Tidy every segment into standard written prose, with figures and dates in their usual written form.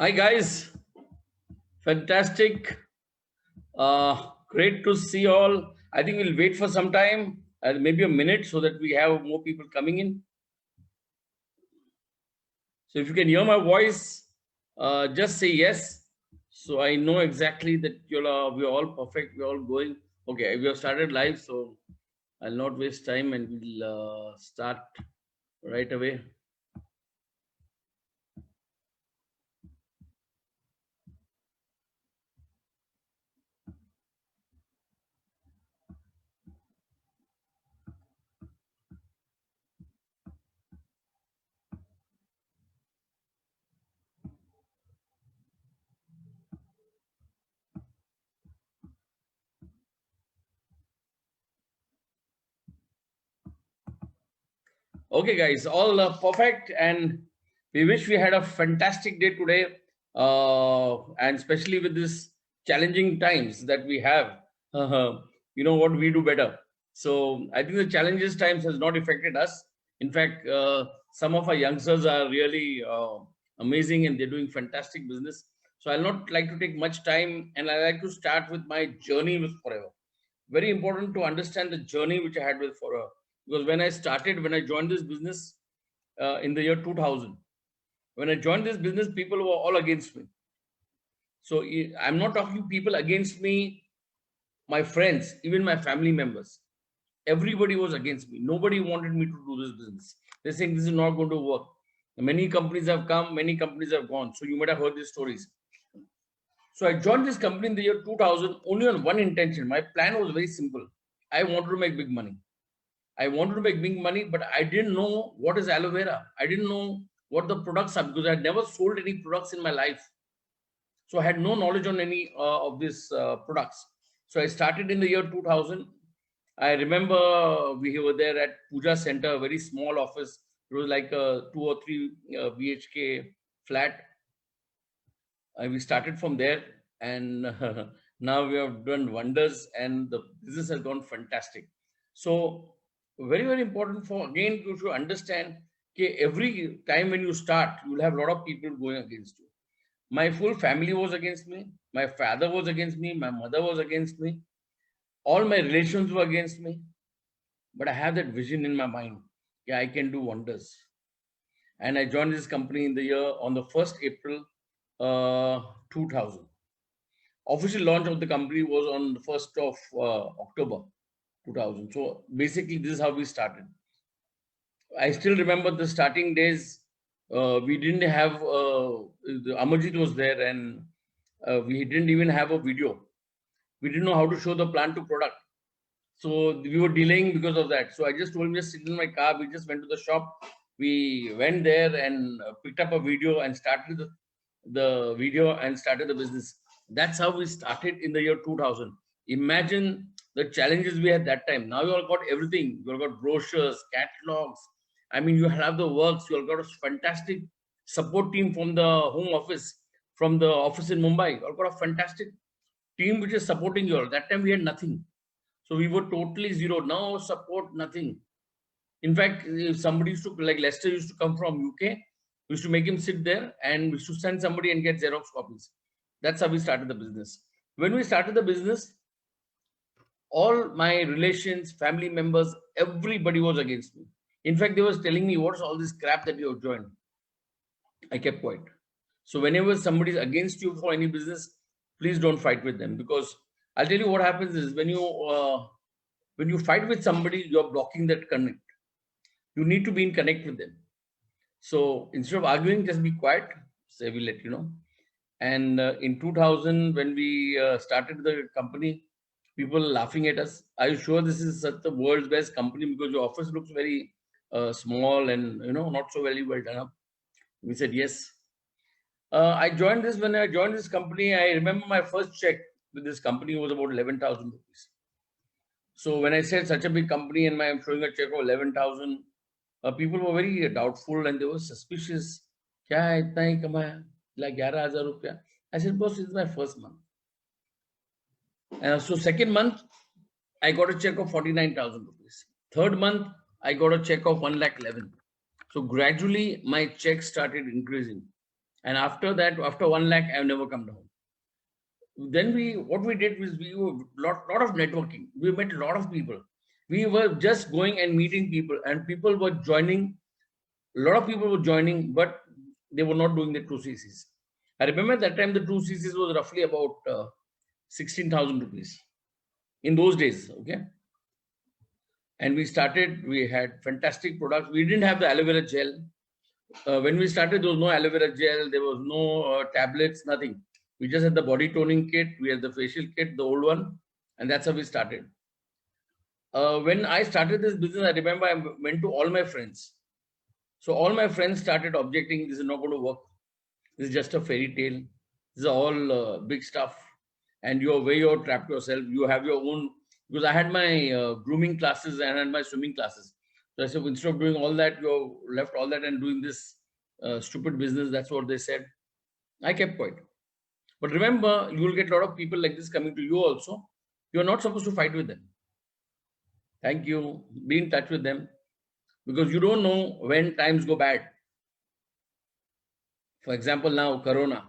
Hi guys, fantastic. Great to see all. I think we'll wait for some time, maybe a minute, so that we have more people coming in. So if you can hear my voice, just say yes. So I know exactly that we're all perfect. We're all going. Okay, we have started live, so I'll not waste time and we'll start right away. Okay, guys, all perfect, and we wish we had a fantastic day today, and especially with this challenging times that we have. What we do better. So I think the challenges times has not affected us. In fact, some of our youngsters are really amazing, and they're doing fantastic business. So I'll not like to take much time, and I like to start with my journey with Forever. Very important to understand the journey which I had with Forever, because when I joined this business in the year 2000, when I joined this business, people were all against me. So I'm not talking people against me, my friends, even my family members. Everybody was against me. Nobody wanted me to do this business. They're saying this is not going to work. Many companies have come, many companies have gone. So you might have heard these stories. So I joined this company in the year 2000 only on one intention. My plan was very simple. I wanted to make big money. I wanted to make big money, but I didn't know what is aloe vera. I didn't know what the products are because I had never sold any products in my life. So I had no knowledge on any of these products. So I started in the year 2000. I remember we were there at Puja Center, a very small office. It was like a 2 or 3 BHK flat. We started from there, and now we have done wonders, and the business has gone fantastic. So very, very important for, again, you should understand, okay, every time when you start, you will have a lot of people going against you. My full family was against me. My father was against me. My mother was against me. All my relations were against me. But I have that vision in my mind. Yeah, I can do wonders. And I joined this company in the year on the 1st April 2000. Official launch of the company was on the 1st of October 2000. So basically, this is how we started. I still remember the starting days. We didn't have the Amarjit was there, and we didn't even have a video. We didn't know how to show the plant to product. So we were delaying because of that. So I just told him, just sit in my car. We just went to the shop. We went there and picked up a video and started the video and started the business. That's how we started in the year 2000. Imagine the challenges we had that time. Now you all got everything. You all got brochures, catalogs. I mean, you have the works. You all got a fantastic support team from the home office, from the office in Mumbai. You all got a fantastic team which is supporting you all. That time we had nothing. So we were totally zero. No support, nothing. In fact, if somebody used to, like Lester used to come from UK, we used to make him sit there and we used to send somebody and get Xerox copies. That's how we started the business. When we started the business, all my relations, family members, everybody was against me. In fact, they was telling me, what's all this crap that you have joined? I kept quiet. So whenever somebody is against you for any business, please don't fight with them, because I'll tell you what happens is when you fight with somebody, you're blocking that connect. You need to be in connect with them. So instead of arguing, just be quiet. Say, we'll let you know. And in 2000, when we started the company, people were laughing at us. Are you sure this is such the world's best company? Because your office looks very small and not so very well done up. We said yes. When I joined this company, I remember my first check with this company was about 11,000 rupees. So when I said such a big company and I'm showing a check of 11,000, people were very doubtful and they were suspicious. क्या है इतना ही कमाया like 11,000 रुपया. I said, boss, this is my first month. So second month, I got a check of 49,000 rupees. Third month, I got a check of 1,11,000. So gradually, my check started increasing. And after that, after 1 lakh, I've never come down. Then what we did was we were lot of networking. We met a lot of people. We were just going and meeting people, and people were joining. A lot of people were joining, but they were not doing the 2 cc's. I remember that time the 2 cc's was roughly about 16,000 rupees in those days. Okay. And we started, we had fantastic products. We didn't have the aloe vera gel. When we started, there was no aloe vera gel, there was no tablets, nothing. We just had the body toning kit, we had the facial kit, the old one, and that's how we started. When I started this business, I remember I went to all my friends. So all my friends started objecting, this is not going to work. This is just a fairy tale. This is all big stuff. And you're way you're trapped yourself. You have your own, because I had my grooming classes and I had my swimming classes. So I said, instead of doing all that, you left all that and doing this stupid business. That's what they said. I kept quiet. But remember, you will get a lot of people like this coming to you also. You're not supposed to fight with them. Thank you. Be in touch with them, because you don't know when times go bad. For example, now Corona,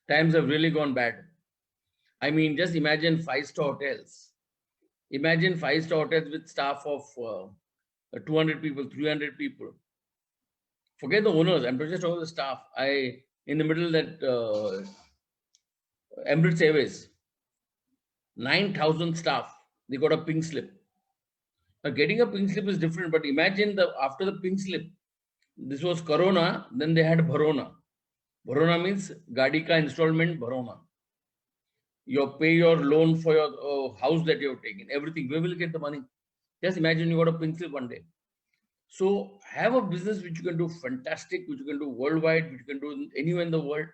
times have really gone bad. I mean, just imagine 5-star hotels. Imagine 5-star hotels with staff of 200 people, 300 people. Forget the owners. I'm just talking about the staff. In the middle of that Emirates Airways, 9,000 staff. They got a pink slip. Now, getting a pink slip is different, but imagine after the pink slip, this was Corona, then they had Bharona. Bharona means Gadi ka installment Bharona. You pay your loan for your house that you have taken, everything. Where will you get the money? Just imagine you got a pink slip one day. So have a business which you can do fantastic, which you can do worldwide, which you can do anywhere in the world.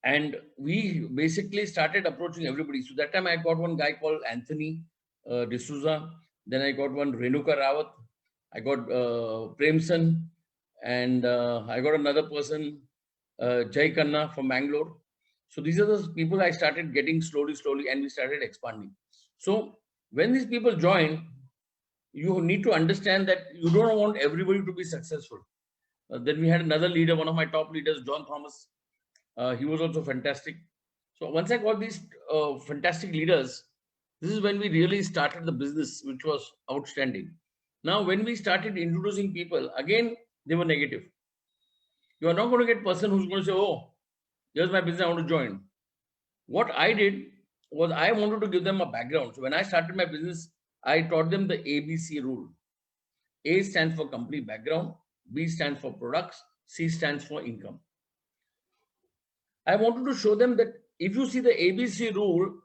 And we basically started approaching everybody. So that time I got one guy called Anthony D'Souza. Then I got one Renuka Rawat. I got Premsan. And I got another person, Jai Khanna from Bangalore. So these are the people I started getting slowly, and we started expanding. So when these people join, you need to understand that you don't want everybody to be successful. Then we had another leader, one of my top leaders, John Thomas. He was also fantastic. So once I got these fantastic leaders, this is when we really started the business, which was outstanding. Now, when we started introducing people, again, they were negative. You are not going to get a person who's going to say, oh, here's my business, I want to join. What I did was I wanted to give them a background. So when I started my business, I taught them the ABC rule. A stands for company background, B stands for products, C stands for income. I wanted to show them that if you see the ABC rule,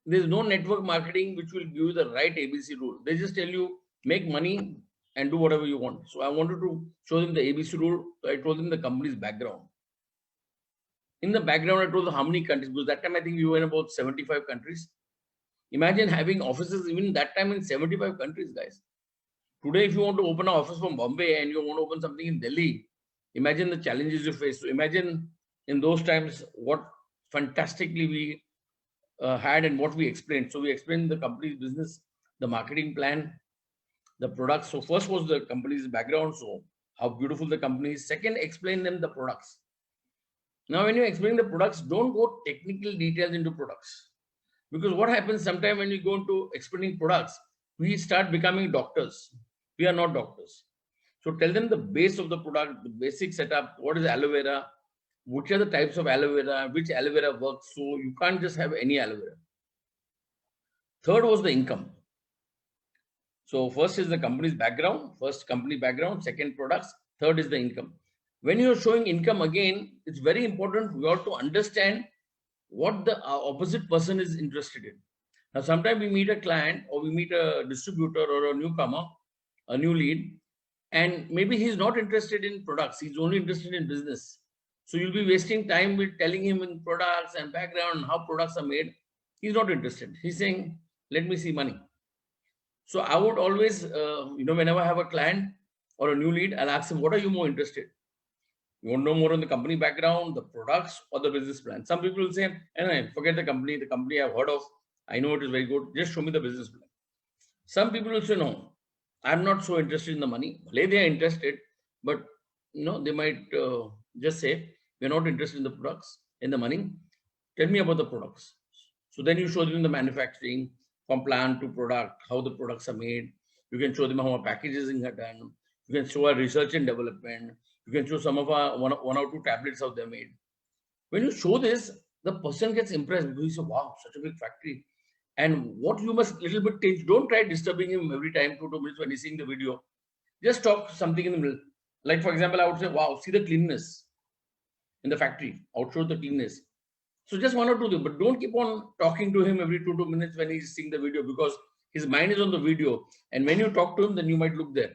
there is no network marketing which will give you the right ABC rule. They just tell you, make money and do whatever you want. So I wanted to show them the ABC rule. So I told them the company's background. In the background, I told them how many countries, because that time I think we were in about 75 countries. Imagine having offices even that time in 75 countries, guys. Today, if you want to open an office from Bombay and you want to open something in Delhi, imagine the challenges you face. So imagine in those times what fantastically we had and what we explained. So we explained the company's business, the marketing plan, the products. So first was the company's background. So how beautiful the company is. Second, explain them the products. Now, when you explain the products, don't go technical details into products. Because what happens sometimes when you go into explaining products, we start becoming doctors. We are not doctors. So tell them the base of the product, the basic setup, what is aloe vera, which are the types of aloe vera, which aloe vera works. So you can't just have any aloe vera. Third was the income. So first is the company's background, first company background, second products, third is the income. When you're showing income again, it's very important you have to understand what the opposite person is interested in. Now, sometimes we meet a client or we meet a distributor or a newcomer, a new lead, and maybe he's not interested in products. He's only interested in business. So you'll be wasting time with telling him in products and background, how products are made. He's not interested. He's saying, let me see money. So I would always, whenever I have a client or a new lead, I'll ask him, what are you more interested? You want to know more on the company background, the products, or the business plan? Some people will say, forget the company I've heard of. I know it is very good. Just show me the business plan. Some people will say, no, I'm not so interested in the money. They are interested, but they might Just say, we're not interested in the products, in the money. Tell me about the products. So then you show them the manufacturing from plant to product, how the products are made. You can show them how our packaging are done. You can show our research and development. You can show some of our one or two tablets how they're made. When you show this, the person gets impressed because he says, wow, such a big factory. And what you must little bit change, don't try disturbing him every time, 2 minutes when he's seeing the video. Just talk something in the middle. Like, for example, I would say, wow, see the cleanness in the factory. I would show the cleanness. So just 1 or 2 things, but don't keep on talking to him every 2 minutes when he's seeing the video, because his mind is on the video. And when you talk to him, then you might look there.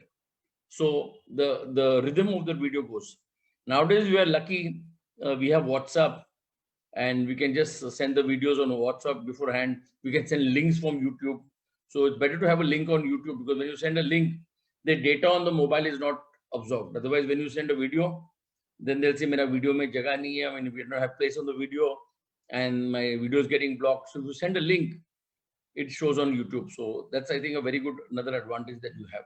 So the rhythm of the video goes. Nowadays, we are lucky. We have WhatsApp, and we can just send the videos on WhatsApp beforehand. We can send links from YouTube. So it's better to have a link on YouTube, because when you send a link, the data on the mobile is not absorbed. Otherwise, when you send a video, then they'll say, "Mera video mein jagah nahi hai. I mean, we don't have place on the video, and my video is getting blocked." So if you send a link, it shows on YouTube. So that's, I think, a very good another advantage that you have.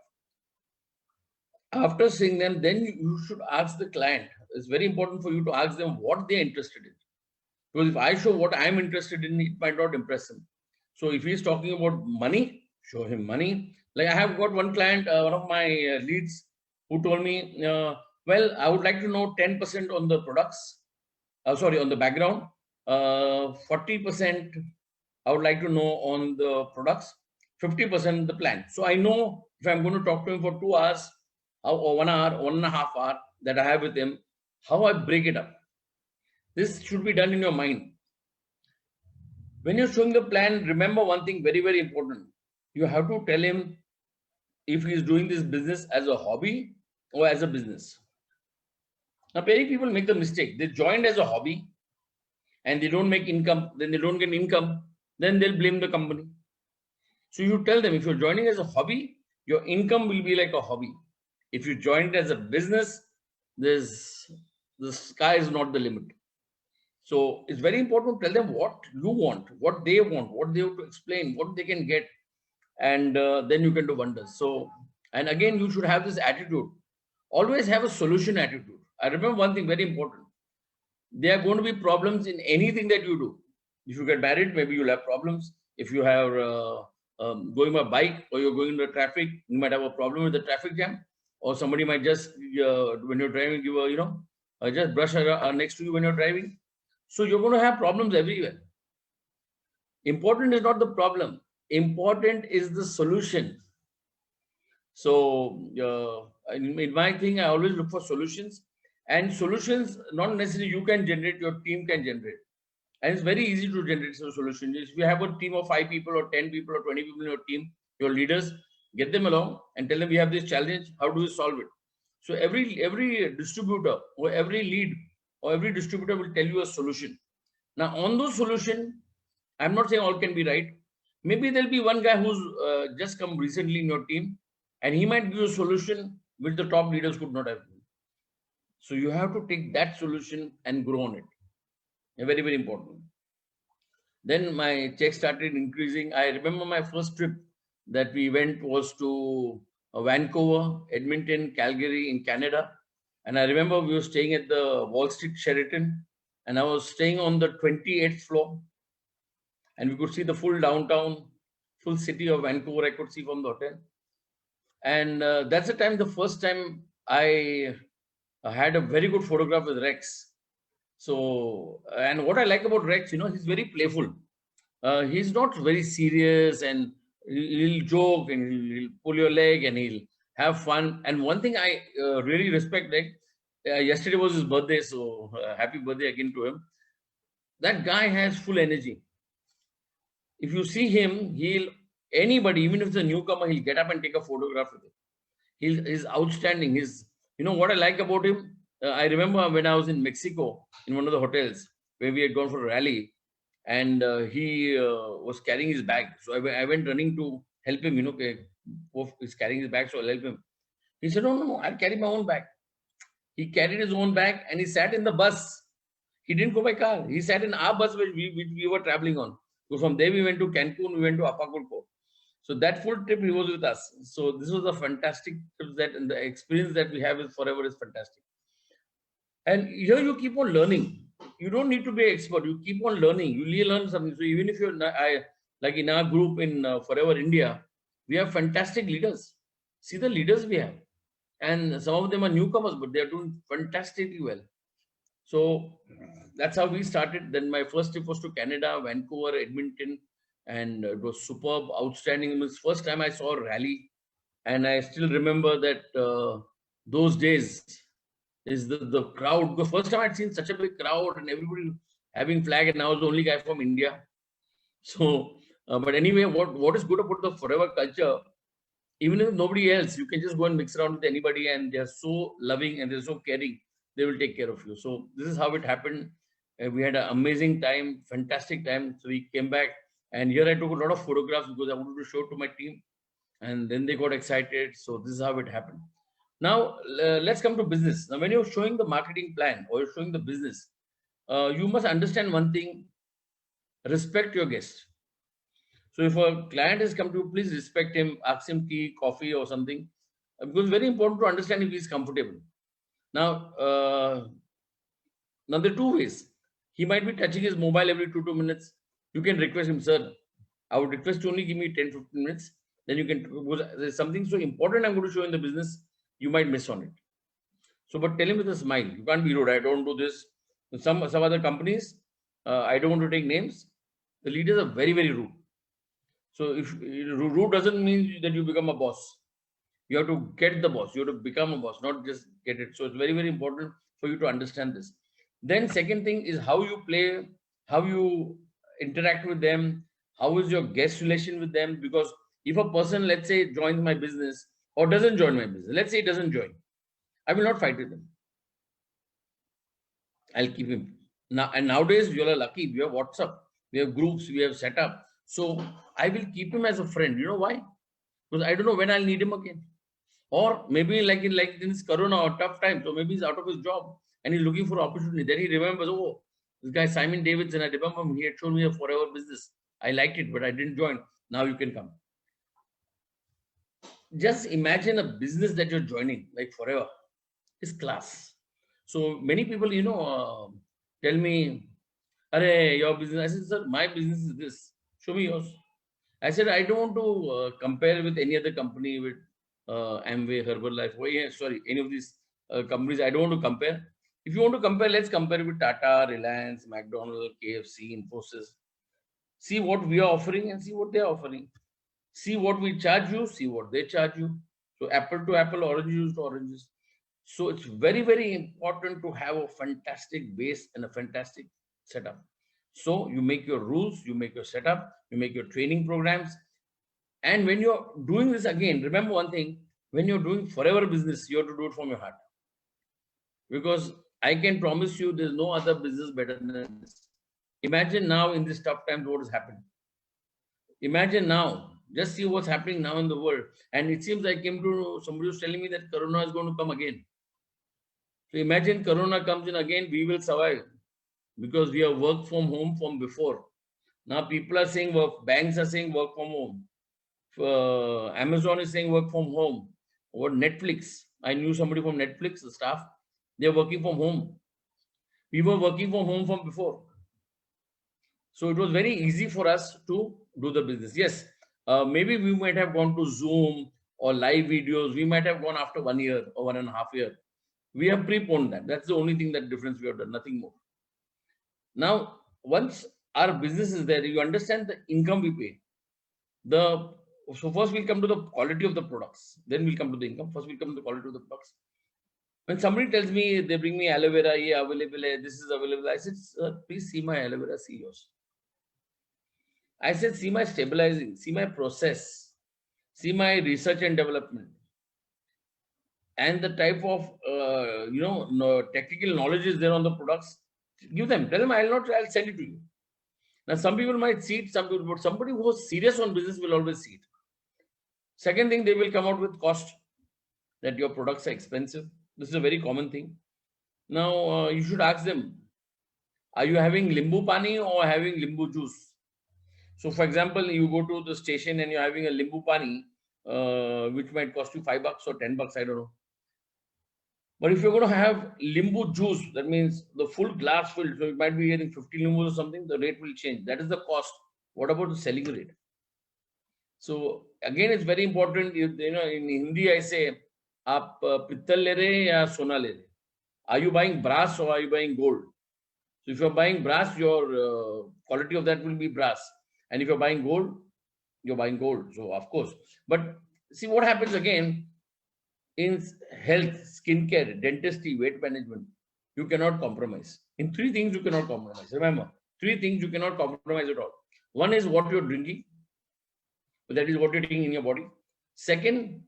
After seeing them, then you should ask the client. It's very important for you to ask them what they're interested in. Because if I show what I'm interested in, it might not impress him. So if he's talking about money, show him money. Like, I have got one client, one of my leads, who told me, well, I would like to know 10% on the products, on the background, 40% I would like to know on the products, 50% the plan. So I know if I'm going to talk to him for 2 hours or 1 hour, 1.5 hours that I have with him, how I break it up. This should be done in your mind. When you're showing the plan, remember one thing very, very important. You have to tell him if he's doing this business as a hobby or as a business. Now, many people make the mistake. They joined as a hobby and they don't make income, then they don't get income, then they'll blame the company. So you tell them, if you're joining as a hobby, your income will be like a hobby. If you join it as a business, the sky is not the limit. So it's very important to tell them what you want, what they have to explain, what they can get, and then you can do wonders. So, and again, you should have this attitude. Always have a solution attitude. I remember one thing very important. There are going to be problems in anything that you do. If you get married, maybe you'll have problems. If you have going by bike or you're going in the traffic, you might have a problem with the traffic jam, or somebody might just, when you're driving, give a, just brush next to you when you're driving. So you're going to have problems everywhere. Important is not the problem. Important is the solution. So in my thing, I always look for solutions, and solutions not necessarily you can generate, your team can generate. And it's very easy to generate some solutions. If you have a team of 5 people or 10 people or 20 people in your team, your leaders, get them along and tell them, we have this challenge, how do we solve it? So every distributor or every lead or every distributor will tell you a solution. Now, on those solutions, I'm not saying all can be right. Maybe there'll be one guy who's just come recently in your team, and he might give you a solution which the top leaders could not have given. So you have to take that solution and grow on it. Very, very important. Then my check started increasing. I remember my first trip that we went was to Vancouver, Edmonton, Calgary in Canada. And I remember we were staying at the Wall Street Sheraton, and I was staying on the 28th floor, and we could see the full downtown, full city of Vancouver. I could see from the hotel. And that's the time, the first time I had a very good photograph with Rex. So, and what I like about Rex, he's very playful. He's not very serious, and he'll joke and he'll pull your leg and he'll have fun. And one thing I really respect, like yesterday was his birthday, so happy birthday again to him. That guy has full energy. If you see him, anybody, even if it's a newcomer, he'll get up and take a photograph with him. He's outstanding. What I like about him, I remember when I was in Mexico in one of the hotels where we had gone for a rally, and he was carrying his bag. So I went running to help him, he's carrying his bag, so I'll help him. He said, no, I'll carry my own bag. He carried his own bag and he sat in the bus. He didn't go by car. He sat in our bus which we were traveling on. So from there we went to Cancun, we went to Acapulco. So that full trip he was with us. So this was a fantastic trip, and the experience that we have is forever is fantastic. And here you keep on learning. You don't need to be an expert. You keep on learning. You really learn something. So even if you're like in our group in Forever India, we have fantastic leaders. See the leaders we have, and some of them are newcomers, but they are doing fantastically well. So that's how we started. Then my first trip was to Canada, Vancouver, Edmonton, and it was superb, outstanding. It was first time I saw a rally, and I still remember that those days is the crowd. The first time I'd seen such a big crowd and everybody having flag, and I was the only guy from India. So, but anyway, what is good about the Forever culture? Even if nobody else, you can just go and mix around with anybody, and they're so loving and they're so caring. They will take care of you. So this is how it happened. We had an amazing time, fantastic time. So we came back, and here I took a lot of photographs because I wanted to show it to my team, and then they got excited. So this is how it happened. Now let's come to business. Now, when you're showing the marketing plan or you're showing the business, you must understand one thing: respect your guest. So if a client has come to you, please respect him, ask him tea, coffee, or something, because it's very important to understand if he's comfortable. Now, now there are two ways. He might be touching his mobile every 2 minutes. You can request him, sir, I would request you only give me 10, 15 minutes. Then you can, because there's something so important I'm going to show in the business, you might miss on it. So, but tell him with a smile. You can't be rude. I don't do this. Some other companies, I don't want to take names. The leaders are very, very rude. So if rude doesn't mean that you become a boss. You have to get the boss. You have to become a boss, not just get it. So it's very, very important for you to understand this. Then second thing is how you play, how you interact with them, how is your guest relation with them. Because if a person, let's say, joins my business or doesn't join my business, let's say he doesn't join, I will not fight with him. I'll keep him. Now, and nowadays, you are lucky. We have WhatsApp, we have groups, we have set up. So I will keep him as a friend. You know why? Because I don't know when I'll need him again. Or maybe like in this corona or tough time, so maybe he's out of his job and he's looking for opportunity. Then he remembers, oh, this guy Simon Davidson, I remember him, he had shown me a Forever business. I liked it, but I didn't join. Now you can come. Just imagine a business that you're joining, like Forever, is class. So many people, tell me, Are your business. I said, sir, my business is this. Show me yours. I said, I don't want to compare with any other company, with Amway, Herbalife, sorry, any of these companies. I don't want to compare. If you want to compare, let's compare with Tata, Reliance, McDonald's, KFC, Infosys. See what we are offering and see what they are offering. See what we charge you, see what they charge you. So apple to apple, oranges to oranges. So it's very, very important to have a fantastic base and a fantastic setup. So you make your rules, you make your setup, you make your training programs. And when you're doing this again, remember one thing: when you're doing Forever business, you have to do it from your heart. Because I can promise you there's no other business better than this. Imagine now in this tough times what has happened. Imagine now, just see what's happening now in the world. And it seems I came to somebody was telling me that Corona is going to come again. So imagine Corona comes in again, we will survive because we have worked from home from before. Now people are saying banks are saying work from home. Amazon is saying work from home. Or Netflix. I knew somebody from Netflix, the staff, they're working from home. We were working from home from before. So it was very easy for us to do the business. Yes, maybe we might have gone to Zoom or live videos. We might have gone after 1 year or 1.5 years. We have preponed that. That's the only thing that difference we have done, nothing more. Now, once our business is there, you understand the income we pay. So first we'll come to the quality of the products. Then we'll come to the income. First we'll come to the quality of the products. When somebody tells me they bring me aloe vera, available, this is available, I said, please see my aloe vera, see yours. I said, see my stabilizing, see my process, see my research and development, and the type of technical knowledge is there on the products. Give them, tell them I'll send it to you. Now some people might see it, some people, but somebody who is serious on business will always see it. Second thing, they will come out with cost, that your products are expensive. This is a very common thing. Now you should ask them, are you having limbu pani or having limbu juice? So for example, you go to the station and you're having a limbu pani, which might cost you $5 or $10, I don't know. But if you're going to have limbu juice, that means the full glass filled, so you might be getting 50 limbus or something, the rate will change. That is the cost. What about the selling rate? So again, it's very important. You know, in Hindi, I say, "Aap pittal le rahe ya sona le rahe?" Are you buying brass or are you buying gold? So if you're buying brass, your quality of that will be brass, and if you're buying gold, you're buying gold. So of course, but see what happens again in health, skincare, dentistry, weight management. You cannot compromise. In three things, you cannot compromise. Remember, three things you cannot compromise at all. One is what you're drinking. That is what you're taking in your body. Second,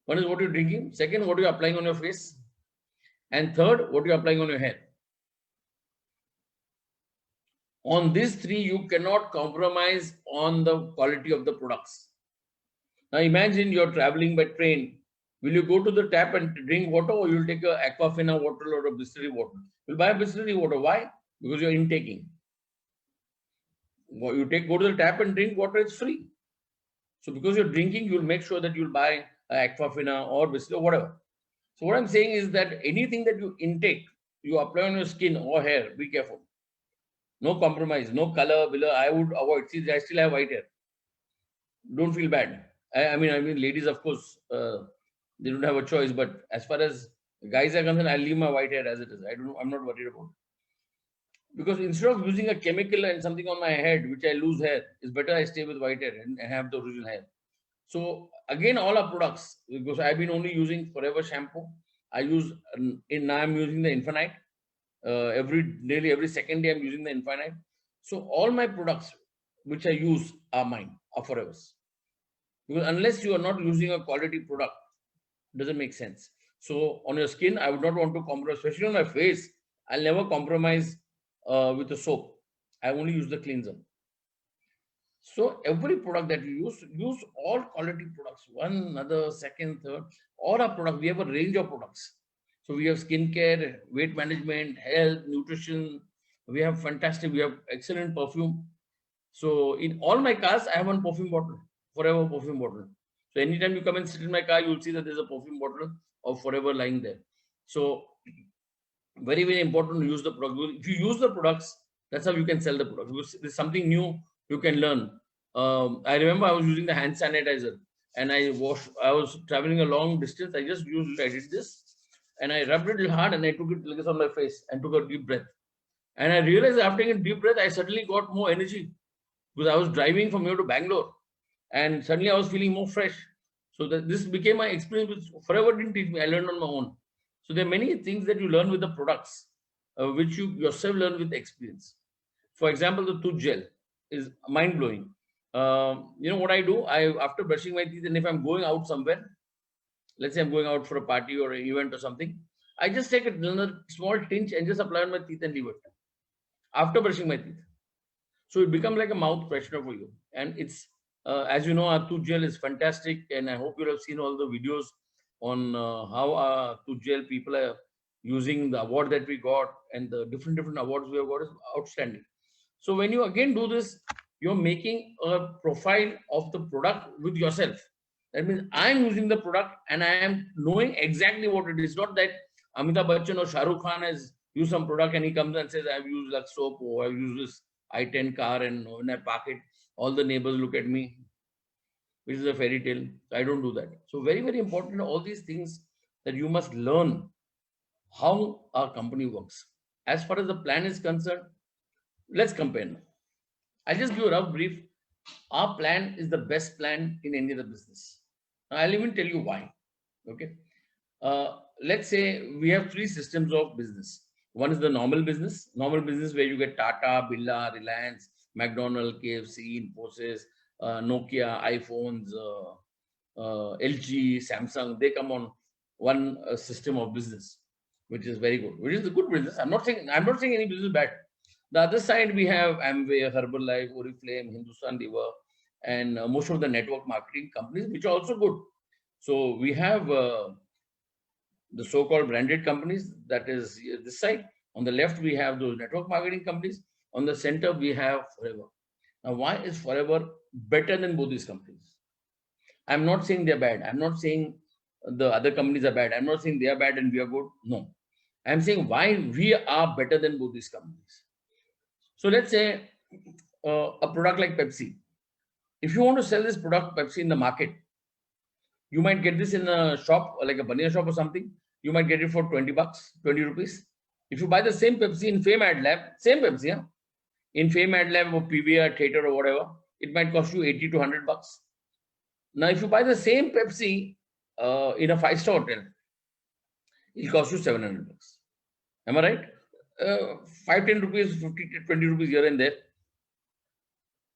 one is what you're drinking. Second, what you're applying on your face. And third, what you're applying on your hair. On these three, you cannot compromise on the quality of the products. Now imagine you're traveling by train. Will you go to the tap and drink water, or you'll take a Aquafina water or a Bisleri water? You'll buy a Bisleri water. Why? Because you're intaking. You go to the tap and drink water, it's free. So because you're drinking, you'll make sure that you'll buy Aquafina or Bisleri or whatever. So what I'm saying is that anything that you intake, you apply on your skin or hair, be careful. No compromise, no color, I would avoid. See, I still have white hair. Don't feel bad. I mean, ladies, of course, they don't have a choice. But as far as guys are concerned, I'll leave my white hair as it is. I'm not worried about it. Because instead of using a chemical and something on my head, which I lose hair, it's better I stay with white hair and have the original hair. So again, all our products, because I've been only using Forever shampoo. I use now I'm using the Infinite. Nearly every second day I'm using the Infinite. So all my products which I use are mine, are Forever's. Because unless you are not using a quality product, it doesn't make sense. So on your skin, I would not want to compromise, especially on my face. I'll never compromise with the soap. I only use the cleanser. So every product that you use all quality products. One, another, second, third. All our products, we have a range of products. So we have skincare, weight management, health, nutrition. We have excellent perfume. So in all my cars, I have one perfume bottle, Forever perfume bottle. So anytime you come and sit in my car, you'll see that there's a perfume bottle of Forever lying there. So very, very important to use the product. If you use the products, that's how you can sell the product. Because there's something new you can learn. I remember I was using the hand sanitizer, and I was traveling a long distance. I did this, and I rubbed it hard, and I took it like this on my face and took a deep breath. And I realized after taking a deep breath, I suddenly got more energy because I was driving from here to Bangalore, and suddenly I was feeling more fresh. So this became my experience, which Forever didn't teach me. I learned on my own. So there are many things that you learn with the products, which you yourself learn with experience. For example, the tooth gel is mind blowing. You know what I do? After brushing my teeth, and if I'm going out somewhere, let's say I'm going out for a party or an event or something, I just take another small tinge and just apply on my teeth and leave it after brushing my teeth. So it becomes like a mouth freshener for you. And it's, as you know, our tooth gel is fantastic. And I hope you have seen all the videos on how our tooth gel people are using the award that we got, and the different awards we have got is outstanding. So when you again do this, you're making a profile of the product with yourself. That means I'm using the product and I am knowing exactly what it is. Not that Amitabh Bachchan or Shah Rukh Khan has used some product and he comes and says, I've used Lux soap, or I've used this i10 car, and when I park it, all the neighbors look at me, which is a fairy tale. I don't do that. So very, very important, all these things that you must learn how our company works. As far as the plan is concerned, let's compare now. I'll just give you a rough brief. Our plan is the best plan in any other business. I'll even tell you why. Okay. Let's say we have three systems of business. One is the normal business where you get Tata, Birla, Reliance, McDonald, KFC, Infosys, Nokia, iPhones, LG, Samsung. They come on one system of business, which is very good, which is a good business. I'm not saying any business is bad. The other side, we have Amway, Herbalife, Oriflame, Hindustan Lever, and most of the network marketing companies, which are also good. So we have the so-called branded companies, that is this side. On the left, we have those network marketing companies. On the center, we have Forever. Now, why is Forever better than both these companies? I'm not saying they're bad. I'm not saying the other companies are bad. I'm not saying they are bad and we are good. No. I'm saying why we are better than both these companies. So let's say a product like Pepsi. If you want to sell this product, Pepsi, in the market, you might get this in a shop, like a banana shop or something. You might get it for 20 bucks, 20 rupees. If you buy the same Pepsi in Fame Ad Lab, same Pepsi, yeah? In Fame Ad Lab or PVR, Theater or whatever, it might cost you 80 to 100 bucks. Now, if you buy the same Pepsi in a 5-star hotel, it'll cost you 700 bucks. Am I right? 5, 10 rupees, 50, 20 rupees here and there.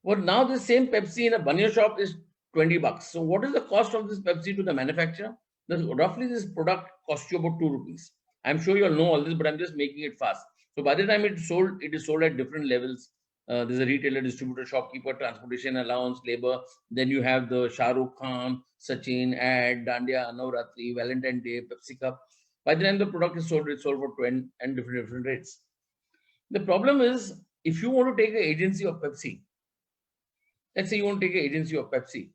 Well, now the same Pepsi in a banana shop is 20 bucks. So what is the cost of this Pepsi to the manufacturer? Roughly this product costs you about 2 rupees. I'm sure you all know all this, but I'm just making it fast. So by the time it's sold, it is sold at different levels. There's a retailer, distributor, shopkeeper, transportation allowance, labor. Then you have the Shah Rukh Khan, Sachin ad, Dandiya, Navratri, Valentine Day, Pepsi Cup. By the time the product is sold, it's sold for 20 and different rates. The problem is, if you want to take an agency of Pepsi, let's say you want to take an agency of Pepsi.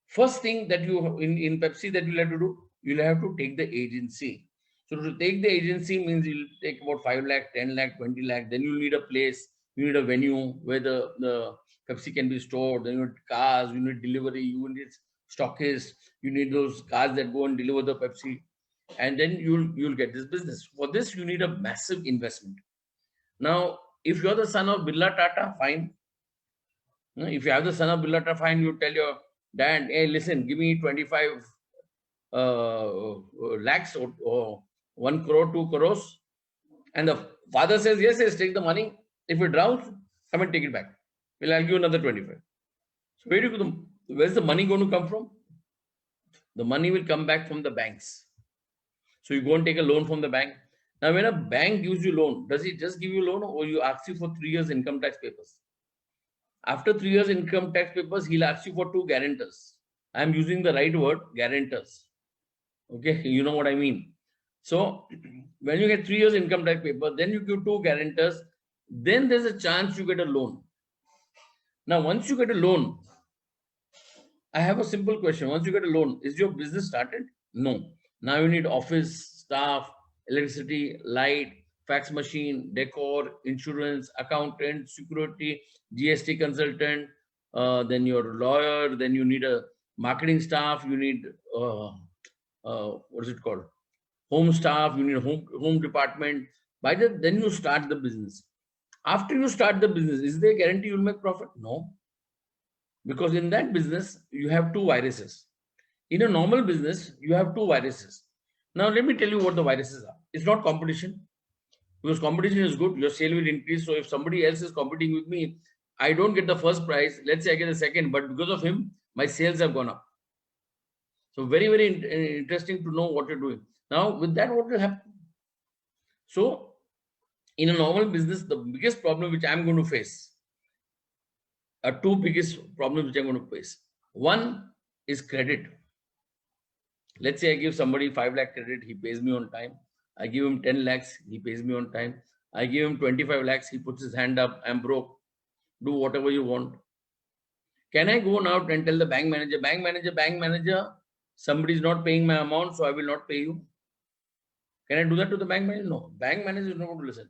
First thing that you in Pepsi that you'll have to do, you'll have to take the agency. So to take the agency means you'll take about 5 lakh, 10 lakh, 20 lakh. Then you'll need a place, you need a venue where the Pepsi can be stored. Then you need cars, you need delivery, you need stockists, you need those cars that go and deliver the Pepsi. And then you'll get this business. For this, you need a massive investment. Now, if you're the son of Birla Tata, fine. If you have the son of Birla Tata, fine, you tell your dad, hey, listen, give me 25 lakhs or 1 crore, 2 crores. And the father says, yes, take the money. If it drowns, come and take it back. Well, I'll give you another 25. So where's the money going to come from? The money will come back from the banks. So you go and take a loan from the bank. Now, when a bank gives you loan, does it just give you loan or you ask you for 3 years income tax papers? After 3 years income tax papers, he'll ask you for 2 guarantors. I'm using the right word, guarantors. Okay, you know what I mean. So when you get 3 years income tax paper, then you give 2 guarantors, then there's a chance you get a loan. Now, once you get a loan, I have a simple question. Once you get a loan, is your business started? No. Now you need office, staff, electricity, light, fax machine, decor, insurance, accountant, security, GST consultant, then your lawyer, then you need a marketing staff, you need, what is it called? Home staff, you need a home department. Then you start the business. After you start the business, is there a guarantee you'll make profit? No. Because in that business, you have 2 viruses. In a normal business, you have 2 viruses. Now, let me tell you what the viruses are. It's not competition. Because competition is good, your sale will increase. So if somebody else is competing with me, I don't get the first prize. Let's say I get the second, but because of him, my sales have gone up. So very, very interesting to know what you're doing. Now, with that, what will happen? So in a normal business, the biggest problem which I'm going to face are 2 biggest problems which I'm going to face. One is credit. Let's say I give somebody 5 lakh credit, he pays me on time. I give him 10 lakhs, he pays me on time. I give him 25 lakhs, he puts his hand up, I'm broke. Do whatever you want. Can I go now and tell the bank manager, somebody is not paying my amount, so I will not pay you? Can I do that to the bank manager? No. Bank manager is not going to listen.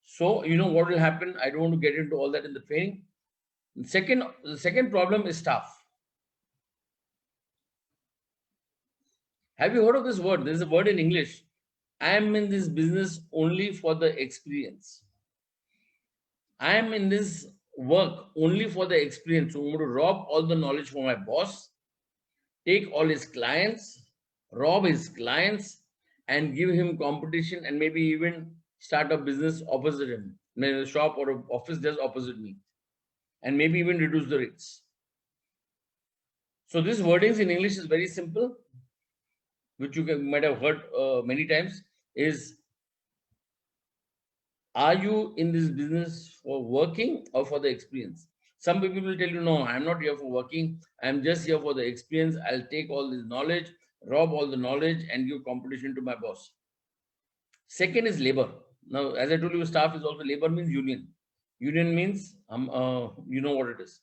So, you know what will happen? I don't want to get into all that in the training. The second problem is staff. Have you heard of this word? There's a word in English. I am in this business only for the experience. I am in this work only for the experience. So I'm going to rob all the knowledge from my boss, take all his clients, rob his clients, and give him competition and maybe even start a business opposite him. A shop or an office just opposite me. And maybe even reduce the rates. So this wordings in English is very simple, which you might have heard many times, is, are you in this business for working or for the experience? Some people will tell you, no, I'm not here for working. I'm just here for the experience. I'll take all this knowledge, rob all the knowledge, and give competition to my boss. Second is labor. Now, as I told you, staff is also labor, means union. Union means, you know what it is.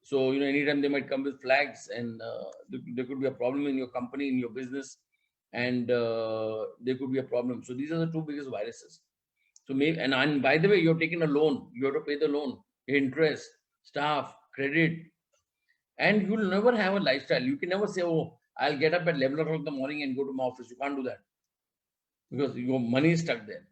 So, anytime they might come with flags, and there could be a problem in your company, in your business, and there could be a problem. So, these are the two biggest viruses. So, maybe, and by the way, you're taking a loan, you have to pay the loan, interest, staff, credit, and you'll never have a lifestyle. You can never say, oh, I'll get up at 11 o'clock in the morning and go to my office. You can't do that because your money is stuck there.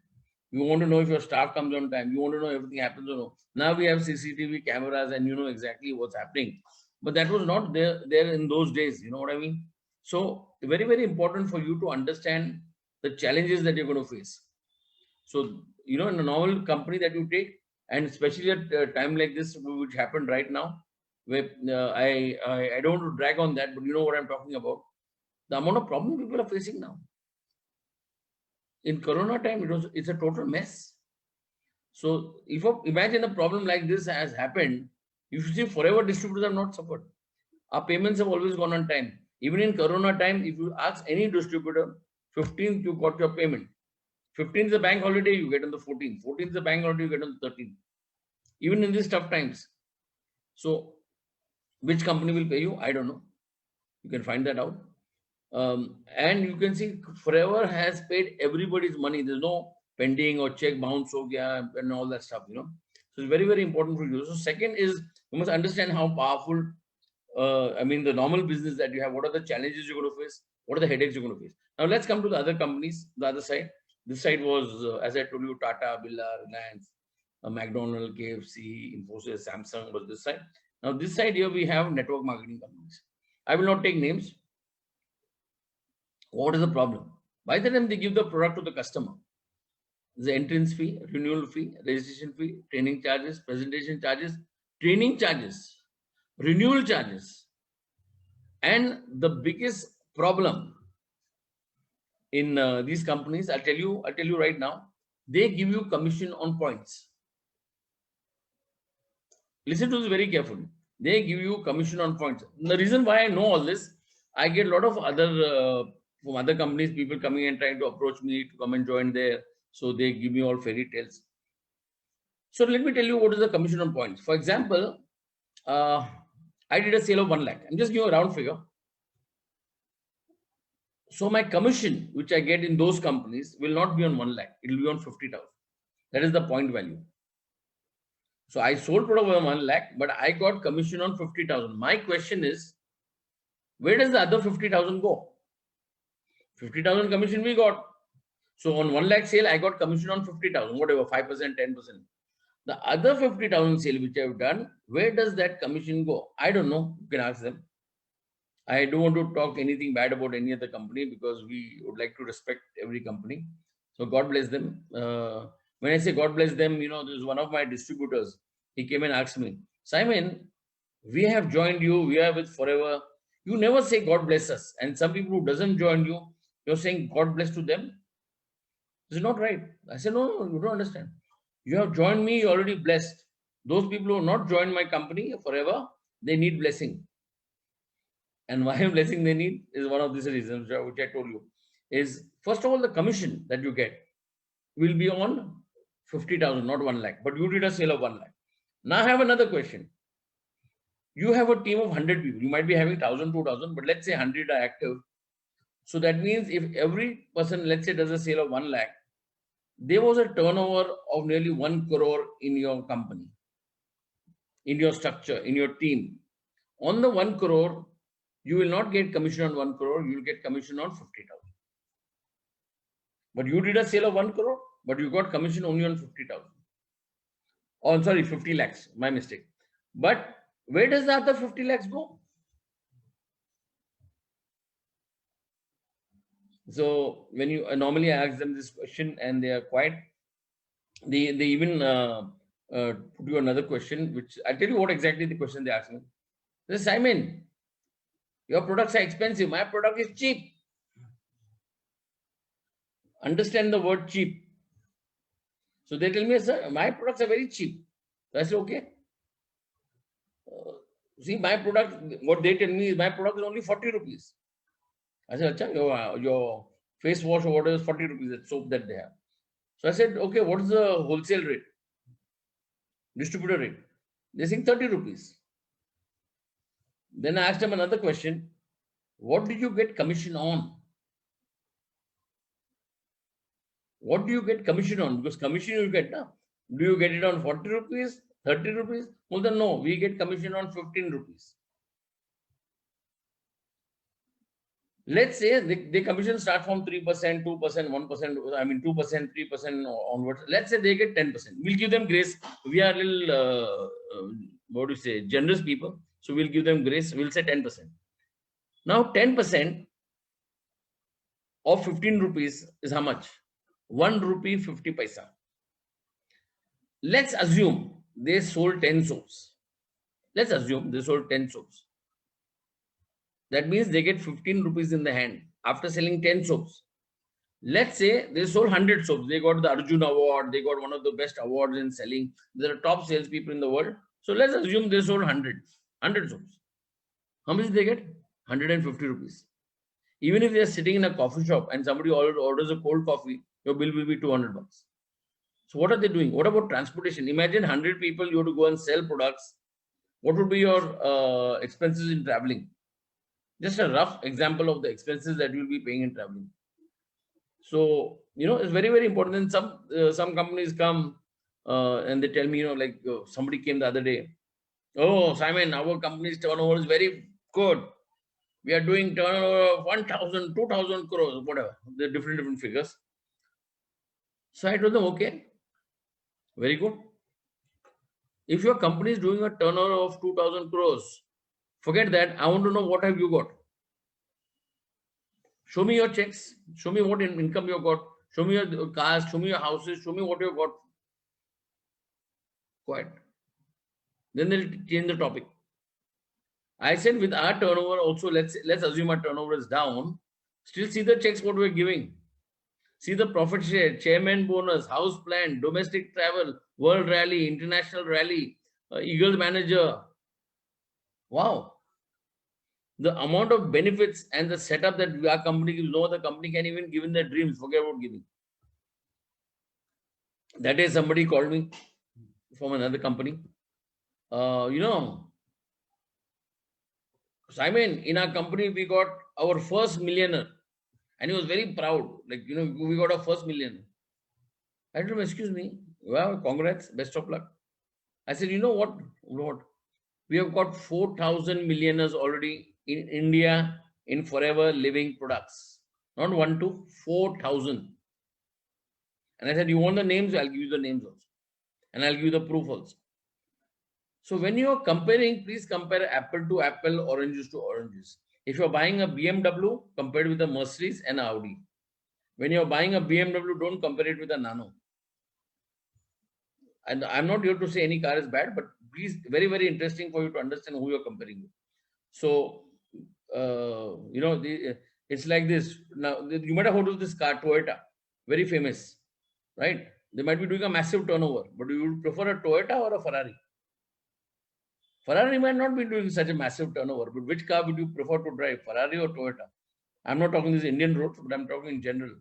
You want to know if your staff comes on time. You want to know everything happens or no. Now we have CCTV cameras and you know exactly what's happening. But that was not there in those days. You know what I mean? So very, very important for you to understand the challenges that you're going to face. So, in a normal company that you take, and especially at a time like this, which happened right now, where I don't want to drag on that, but you know what I'm talking about. The amount of problem people are facing now. In Corona time, it's a total mess. So if imagine a problem like this has happened, you should see forever distributors have not suffered. Our payments have always gone on time. Even in Corona time, if you ask any distributor, 15th you got your payment. 15th is a bank holiday, you get on the 14th. 14th is a bank holiday, you get on the 13th. Even in these tough times. So which company will pay you? I don't know. You can find that out. And you can see forever has paid everybody's money. There's no pending or check bounce and all that stuff, So it's very, very important for you. So second is you must understand how powerful, the normal business that you have, what are the challenges you're going to face, what are the headaches you're going to face. Now let's come to the other companies, the other side. This side was, as I told you, Tata, Birla, Reliance, McDonald's, KFC, Infosys, Samsung was this side. Now this side here we have network marketing companies. I will not take names. What is the problem? By the time they give the product to the customer, the entrance fee, renewal fee, registration fee, training charges, presentation charges, training charges, renewal charges. And the biggest problem in these companies, I'll tell you right now, they give you commission on points. Listen to this very carefully. They give you commission on points. The reason why I know all this, I get a lot of other from other companies, people coming and trying to approach me to come and join there. So they give me all fairy tales. So let me tell you what is the commission on points. For example, I did a sale of 1 lakh. I'm just giving a round figure. So my commission, which I get in those companies, will not be on 1 lakh. It will be on 50,000. That is the point value. So I sold product for 1 lakh, but I got commission on 50,000. My question is, where does the other 50,000 go? 50,000 commission we got. So on 1 lakh sale, I got commission on 50,000, whatever, 5%, 10%. The other 50,000 sale which I have done, where does that commission go? I don't know. You can ask them. I don't want to talk anything bad about any other company because we would like to respect every company. So God bless them. When I say God bless them, there's one of my distributors. He came and asked me, Simon, we have joined you. We are with forever. You never say God bless us. And some people who doesn't join you, you're saying God bless to them. This is not right. I said, no, you don't understand. You have joined me, you're already blessed. Those people who have not joined my company forever, they need blessing. And why blessing they need is one of these reasons which I told you. Is first of all, the commission that you get will be on 50,000, not 1 lakh. But you did a sale of 1 lakh. Now I have another question. You have a team of 100 people. You might be having 1,000, 2,000, but let's say 100 are active. So that means if every person, let's say, does a sale of 1 lakh, there was a turnover of nearly 1 crore in your company, in your structure, in your team. On the 1 crore, you will not get commission on 1 crore, you will get commission on 50,000. But you did a sale of 1 crore, but you got commission only on 50,000. Oh, sorry, 50 lakhs, my mistake. But where does the other 50 lakhs go? So when you normally I ask them this question and they are quiet, they even put you another question, which I'll tell you what exactly the question they asked me. They say, Simon, your products are expensive. My product is cheap. Understand the word cheap. So they tell me, sir, my products are very cheap. So I say, okay. See, my product, what they tell me is my product is only 40 rupees. I said, Acha, your face wash or whatever is 40 rupees, that soap that they have. So I said, okay, what is the wholesale rate? Distributor rate? They saying 30 rupees. Then I asked him another question. What did you get commission on? What do you get commission on? Because commission you get now. Do you get it on 40 rupees, 30 rupees? Well, then no, we get commission on 15 rupees. Let's say the commission starts from 3%, 2%, 1%, I mean 2%, 3% onwards. Let's say they get 10%. We'll give them grace. We are a little, what do you say, generous people. So we'll give them grace. We'll say 10%. Now 10% of 15 rupees is how much? 1 rupee 50 paisa. Let's assume they sold 10 soaps. Let's assume they sold 10 soaps. That means they get 15 rupees in the hand after selling 10 soaps. Let's say they sold 100 soaps. They got the Arjun Award. They got one of the best awards in selling. They're top salespeople in the world. So let's assume they sold 100 soaps. How much did they get? 150 rupees. Even if they're sitting in a coffee shop and somebody orders a cold coffee, your bill will be 200 bucks. So what are they doing? What about transportation? Imagine 100 people, you have to go and sell products. What would be your expenses in traveling? Just a rough example of the expenses that you'll be paying in traveling. So, it's very, very important. Then some companies come and they tell me, like somebody came the other day. Oh, Simon, our company's turnover is very good. We are doing turnover of 1,000, 2,000 crores, whatever. They're different figures. So I told them, okay, very good. If your company is doing a turnover of 2,000 crores, forget that. I want to know what have you got. Show me your checks. Show me what income you got. Show me your cars. Show me your houses. Show me what you got. Quiet. Then they'll change the topic. I said with our turnover also, let's assume our turnover is down. Still see the checks what we're giving. See the profit share, chairman bonus, house plan, domestic travel, world rally, international rally, Eagles manager. Wow. The amount of benefits and the setup that our company gives, no other company can even give in their dreams. Forget about giving. That day somebody called me from another company. Simon, in our company, we got our first millionaire. And he was very proud. Like, we got our first millionaire. I told him, excuse me. Well, congrats. Best of luck. I said, you know what? We have got 4,000 millionaires already in India in forever living products. Not 1, 2, 4,000. And I said, you want the names? I'll give you the names also. And I'll give you the proof also. So when you are comparing, please compare apple to apple, oranges to oranges. If you're buying a BMW, compare it with a Mercedes and Audi. When you're buying a BMW, don't compare it with a Nano. And I'm not here to say any car is bad, but please, very, very interesting for you to understand who you're comparing with. So, it's like this. Now, you might have heard of this car, Toyota, very famous, right? They might be doing a massive turnover, but you would prefer a Toyota or a Ferrari? Ferrari might not be doing such a massive turnover, but which car would you prefer to drive, Ferrari or Toyota? I'm not talking this Indian roads, but I'm talking in general.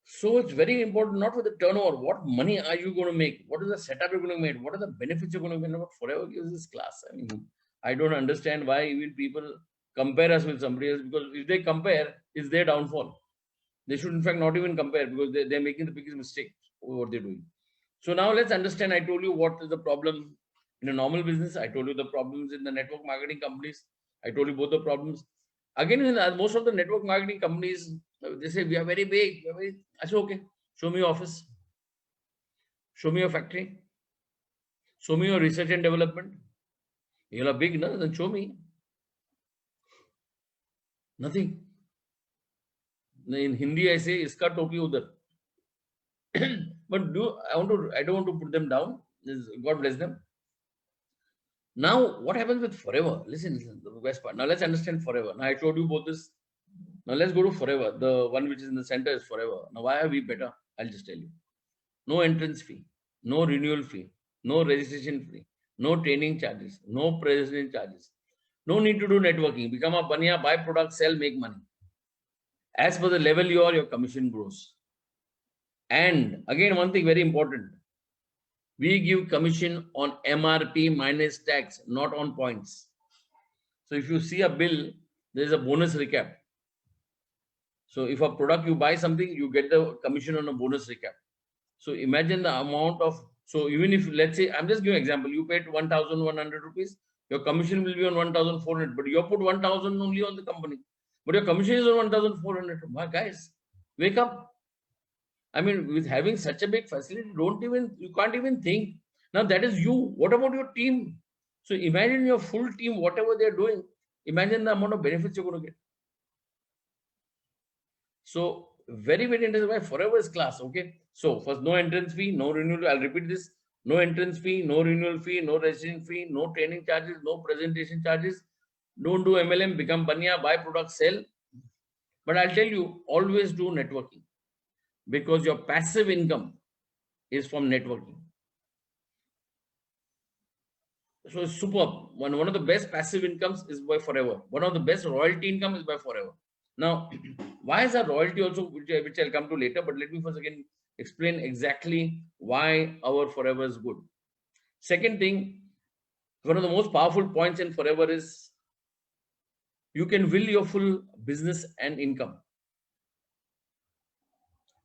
So it's very important, not for the turnover. What money are you going to make? What is the setup you're going to make? What are the benefits you're going to get? Forever gives this class. I mean, I don't understand why even people compare us with somebody else, because if they compare, it's their downfall. They should, in fact, not even compare, because they're making the biggest mistake with what they're doing. So now let's understand. I told you what is the problem in a normal business. I told you the problems in the network marketing companies. I told you both the problems. Again, in most of the network marketing companies, they say we are very big. I said, okay, show me your office. Show me your factory. Show me your research and development. You're big, no? Then show me. Nothing. In Hindi, I say, iska topi udhar. But I don't want to put them down. God bless them. Now, what happens with forever? Listen, the best part. Now, let's understand forever. Now, I told you both this. Now, let's go to forever. The one which is in the center is forever. Now, why are we better? I'll just tell you. No entrance fee, no renewal fee, no registration fee, no training charges, no president charges. No need to do networking. Become a baniya, buy product, sell, make money. As per the level you are, your commission grows. And again, one thing very important. We give commission on MRP minus tax, not on points. So if you see a bill, there is a bonus recap. So if a product you buy something, you get the commission on a bonus recap. So imagine the amount of, so even if, let's say, I'm just giving an example, you paid 1,100 rupees, your commission will be on 1,400, but you put 1,000 only on the company, but your commission is on 1,400. My guys, wake up. I mean, with having such a big facility, you can't even think. Now that is you. What about your team? So imagine your full team, whatever they're doing, imagine the amount of benefits you're going to get. So very, very interesting. Why forever is class. Okay. So first, no entrance fee, no renewal. I'll repeat this. No entrance fee, no renewal fee, no registration fee, no training charges, no presentation charges. Don't do MLM, become Banya, buy products, sell. But I'll tell you, always do networking, because your passive income is from networking. So it's superb. One of the best passive incomes is by forever. One of the best royalty income is by forever. Now, why is that royalty also, which I'll come to later, but let me first again explain exactly why our forever is good. Second thing, one of the most powerful points in forever is you can will your full business and income.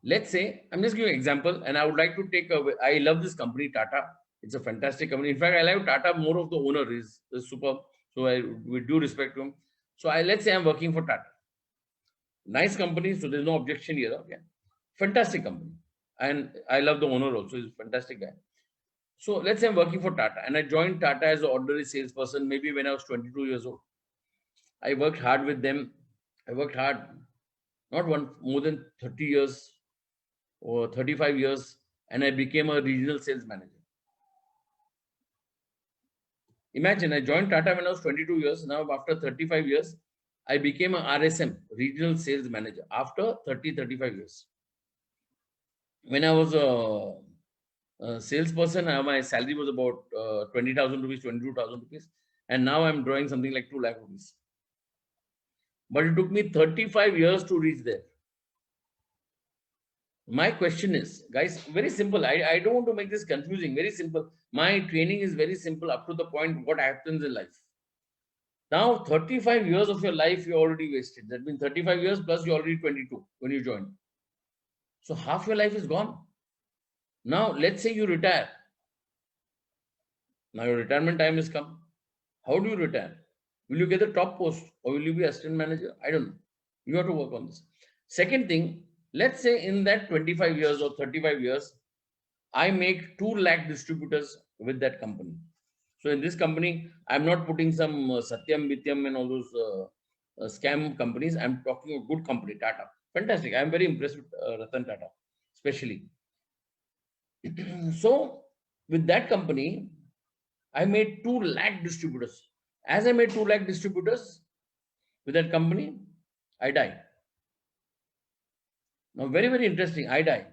Let's say, I'm just giving an example, and I would like to take I love this company, Tata. It's a fantastic company. In fact, I like Tata more of the owner is superb. So with due respect to him. So let's say I'm working for Tata. Nice company, so there's no objection here. Okay, fantastic company, and I love the owner also. He's a fantastic guy. So let's say I'm working for Tata, and I joined Tata as an ordinary salesperson. Maybe when I was 22 years old, I worked hard with them. I worked hard, not more than 30 years or 35 years, and I became a regional sales manager. Imagine I joined Tata when I was 22 years. Now after 35 years, I became a RSM, regional sales manager, after 35 years. When I was a salesperson, my salary was about 20,000 rupees, 22,000 rupees. And now I'm drawing something like 2 lakh rupees. But it took me 35 years to reach there. My question is, guys, very simple. I don't want to make this confusing. Very simple. My training is very simple, up to the point what happens in life. Now, 35 years of your life you already wasted. That means 35 years plus you're already 22 when you joined. So half your life is gone. Now, let's say you retire. Now your retirement time has come. How do you retire? Will you get the top post or will you be assistant manager? I don't know. You have to work on this. Second thing, let's say in that 25 years or 35 years, I make 2 lakh distributors with that company. So in this company, I'm not putting some Satyam, Bityam and all those scam companies. I'm talking a good company, Tata. Fantastic. I'm very impressed with Ratan Tata, especially. So with that company, I made 2 lakh distributors. As I made 2 lakh distributors with that company, I die. Now, very, very interesting. I die.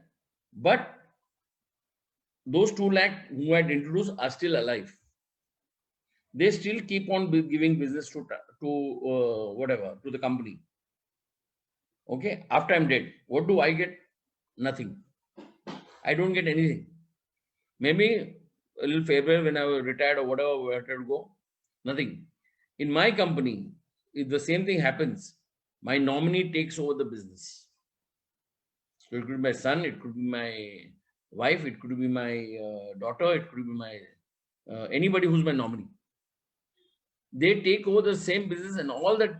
But those 2 lakh who I had introduced are still alive. They still keep on giving business to the company. Okay. After I'm dead, what do I get? Nothing. I don't get anything. Maybe a little favor when I was retired or whatever, where to go. Nothing. In my company, if the same thing happens, my nominee takes over the business. So it could be my son, it could be my wife, it could be my daughter, it could be my anybody who's my nominee. They take over the same business, and all that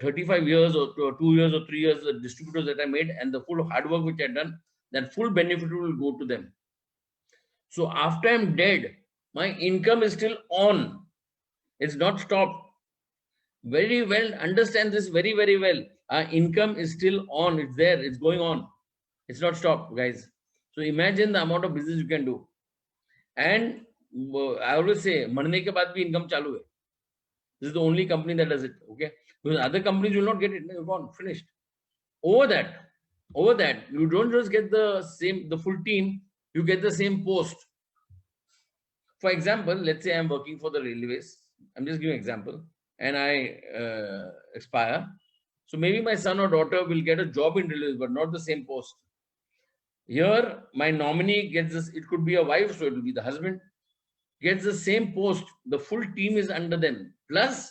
35 years or 2 years or 3 years, the distributors that I made and the full hard work which I done, that full benefit will go to them. So after I'm dead, my income is still on. It's not stopped. Very well, understand this very, very well. Our income is still on. It's there. It's going on. It's not stopped, guys. So imagine the amount of business you can do. And I always say, marne ke baad bhi income chalu hai. This is the only company that does it. Okay, because other companies will not get it. You're gone, finished. Over that, you don't just get the full team. You get the same post. For example, let's say I'm working for the railways. I'm just giving an example, and I expire. So maybe my son or daughter will get a job in railways, but not the same post. Here, my nominee gets this. It could be a wife, so it will be the husband. Gets the same post. The full team is under them. Plus,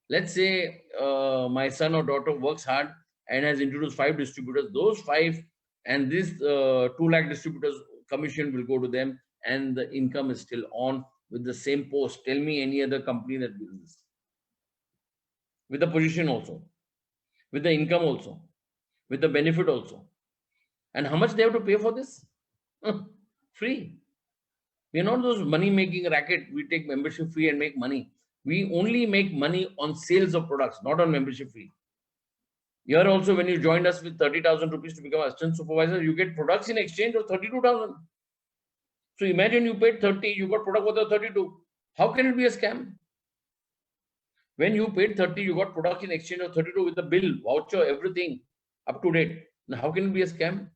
Let's say my son or daughter works hard and has introduced 5 distributors. Those 5 and this 2 lakh distributors commission will go to them, and the income is still on with the same post. Tell me any other company that does this with the position also, with the income also, with the benefit also. And how much they have to pay for this? Free. We are not those money making racket. We take membership fee and make money. We only make money on sales of products, not on membership fee. Here also, when you joined us with 30,000 rupees to become assistant supervisor, you get products in exchange of 32,000. So imagine you paid 30, you got product worth of 32. How can it be a scam? When you paid 30, you got product in exchange of 32 with the bill, voucher, everything up to date. Now, how can it be a scam?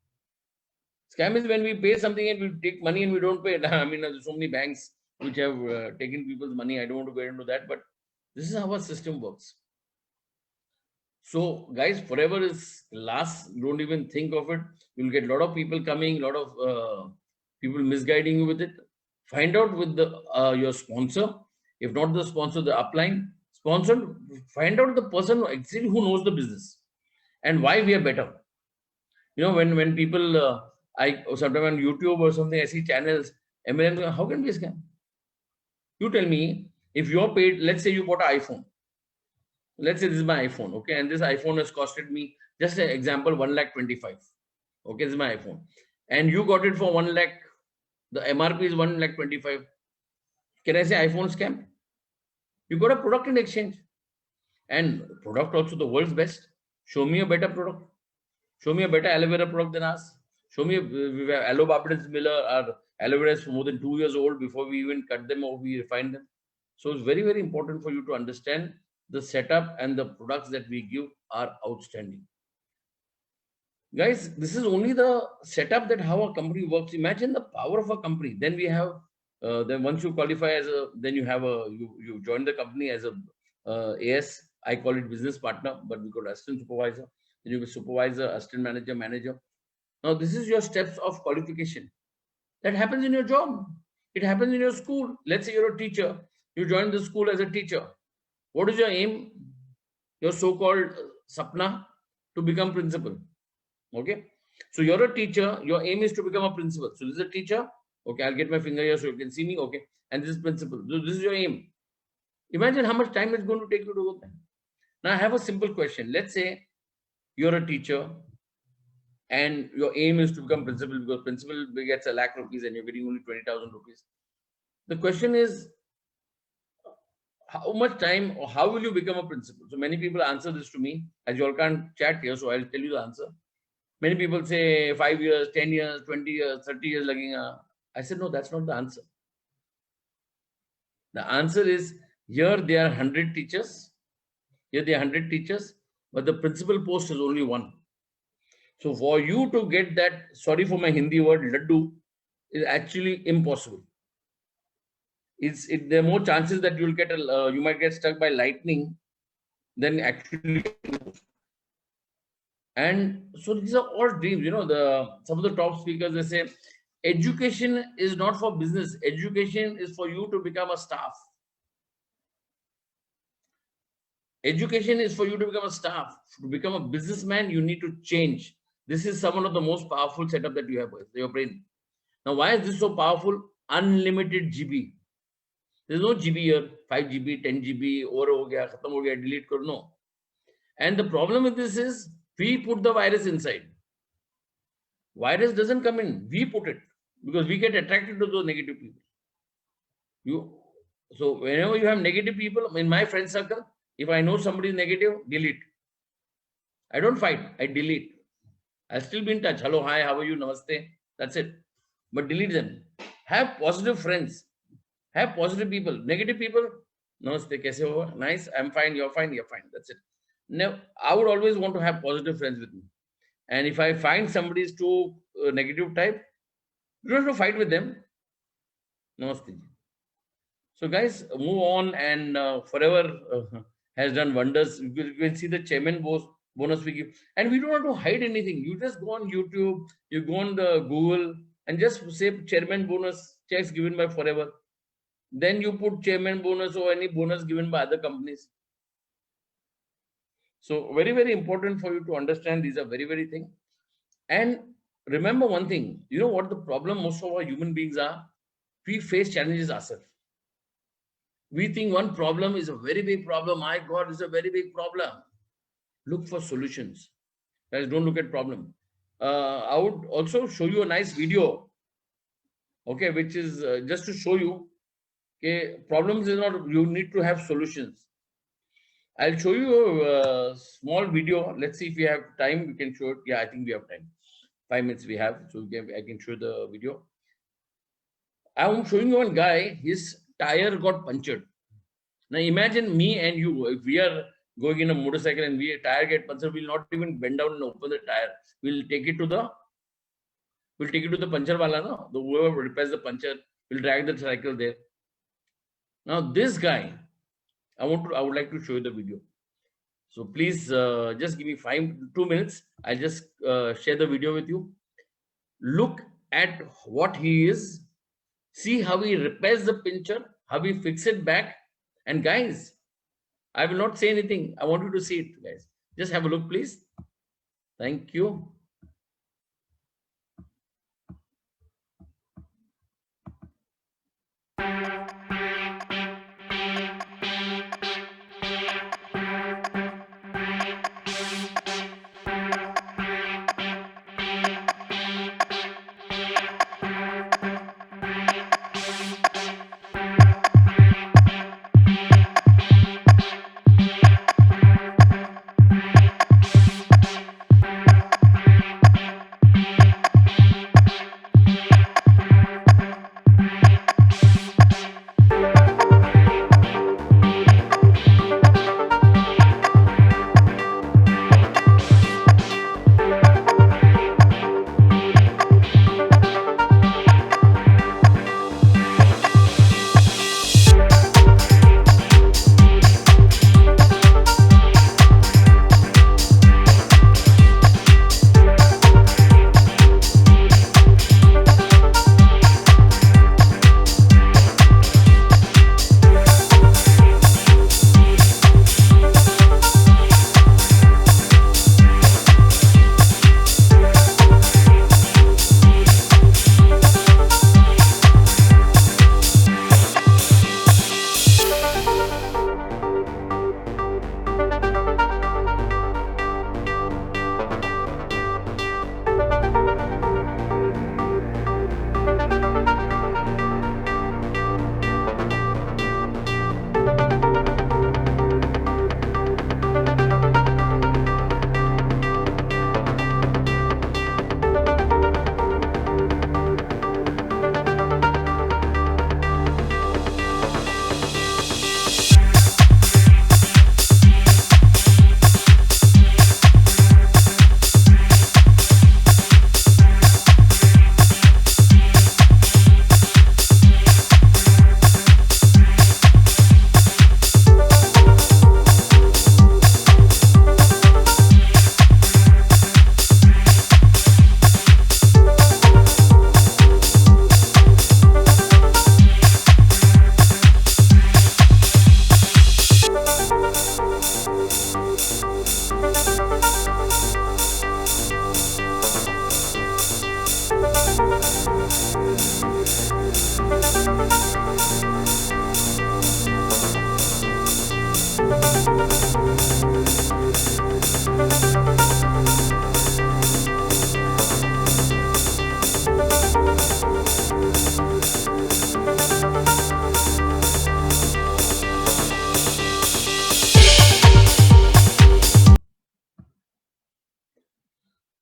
Scam is when we pay something and we take money and we don't pay. I mean, there's so many banks which have taken people's money. I don't want to get into that, but this is how our system works. So, guys, forever is last. Don't even think of it. You'll get a lot of people coming, a lot of people misguiding you with it. Find out with the your sponsor. If not the sponsor, the upline sponsor. Find out the person actually who knows the business and why we are better. You know, when people I sometimes on YouTube or something, I see channels. MLM, how can it be a scam? You tell me, if you're paid, let's say you bought an iPhone. Let's say this is my iPhone, okay, and this iPhone has costed me, just an example, 1,25,000. Okay, this is my iPhone, and you got it for 1 lakh. The MRP is 1,25,000. Can I say iPhone scam? You got a product in exchange, and product also the world's best. Show me a better product. Show me a better aloe vera product than us. Show me we have aloe Babridis Miller. Our aloe vera is more than 2 years old before we even cut them or we refine them. So it's very, very important for you to understand the setup, and the products that we give are outstanding. Guys, this is only the setup that how a company works. Imagine the power of a company. Then we have, then once you qualify as a, then you have a, you join the company as a AS. I call it business partner, but we call assistant supervisor. Then you be supervisor, assistant manager, manager. Now this is your steps of qualification. That happens in your job. It happens in your school. Let's say you're a teacher. You join the school as a teacher. What is your aim? Your so-called sapna to become principal. Okay. So you're a teacher. Your aim is to become a principal. So this is a teacher. Okay. I'll get my finger here so you can see me. Okay. And this is principal. So this is your aim. Imagine how much time it's going to take you to go there. Now I have a simple question. Let's say you're a teacher and your aim is to become principal, because principal gets 1 lakh rupees and you're getting only 20,000 rupees. The question is, how much time or how will you become a principal? So many people answer this to me. As you all can't chat here, so I'll tell you the answer. Many people say 5 years, 10 years, 20 years, 30 years lagega. I said, no, that's not the answer. The answer is, here there are 100 teachers. Here there are 100 teachers, but the principal post is only one. So for you to get that, sorry for my Hindi word, laddu, is actually impossible. There are more chances that you'll get you might get struck by lightning than actually. And so these are all dreams. You know, some of the top speakers, they say, education is not for business. Education is for you to become a staff. Education is for you to become a staff. To become a businessman, you need to change. This is one of the most powerful setup that you have with your brain. Now, why is this so powerful? Unlimited GB. There's no GB here, 5 GB, 10 GB, over ho gaya, khatam ho gaya, delete karo, no. And the problem with this is, we put the virus inside. Virus doesn't come in, we put it, because we get attracted to those negative people. So whenever you have negative people, in my friend circle, if I know somebody is negative, delete. I don't fight, I delete. I'll still be in touch. Hello, hi, how are you? Namaste. That's it. But delete them. Have positive friends. Have positive people. Negative people, namaste, kaise ho? Nice, I'm fine, you're fine, that's it. Now, I would always want to have positive friends with me. And if I find somebody is too negative type, you don't have to fight with them. Namaste. So guys, move on, and forever has done wonders. You can see the chairman bonus we give. And we don't have to hide anything. You just go on YouTube, you go on the Google, and just say chairman bonus, checks given by forever. Then you put chairman bonus or any bonus given by other companies. So very, very important for you to understand. These are very, very thing. And remember one thing, you know what the problem most of our human beings are? We face challenges ourselves. We think one problem is a very big problem. My God, it's a very big problem. Look for solutions. Guys, don't look at problem. I would also show you a nice video, okay, which is just to show you, okay, problems is not, you need to have solutions. I'll show you a small video. Let's see if we have time. We can show it. Yeah, I think we have time. 5 minutes we have, so I can show the video. I'm showing you one guy. His tire got punctured. Now imagine me and you. If we are going in a motorcycle and we tire get punctured, we'll not even bend down and open the tire. We'll take it to the puncture wala, no? The whoever repairs the puncture will drag the cycle there. Now this guy, I would like to show you the video. So please just give me 2 minutes. I'll just share the video with you. Look at what he is. See how he repairs the puncture, how he fix it back. And guys, I will not say anything. I want you to see it, guys. Just have a look, please. Thank you.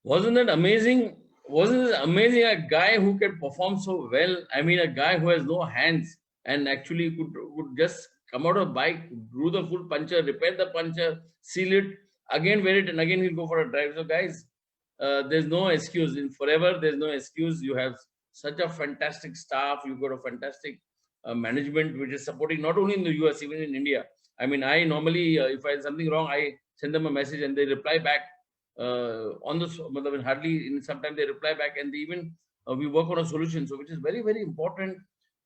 Wasn't that amazing? Wasn't it amazing? A guy who can perform so well. I mean, a guy who has no hands and actually could just come out of bike, do the full puncture, repair the puncture, seal it, again wear it, and again he'll go for a drive. So, guys, there's no excuse. In forever, there's no excuse. You have such a fantastic staff. You've got a fantastic management which is supporting not only in the US, even in India. I mean, I normally, if I have something wrong, I send them a message and they reply back on the hardly in sometimes they reply back, and they even we work on a solution. So which is very, very important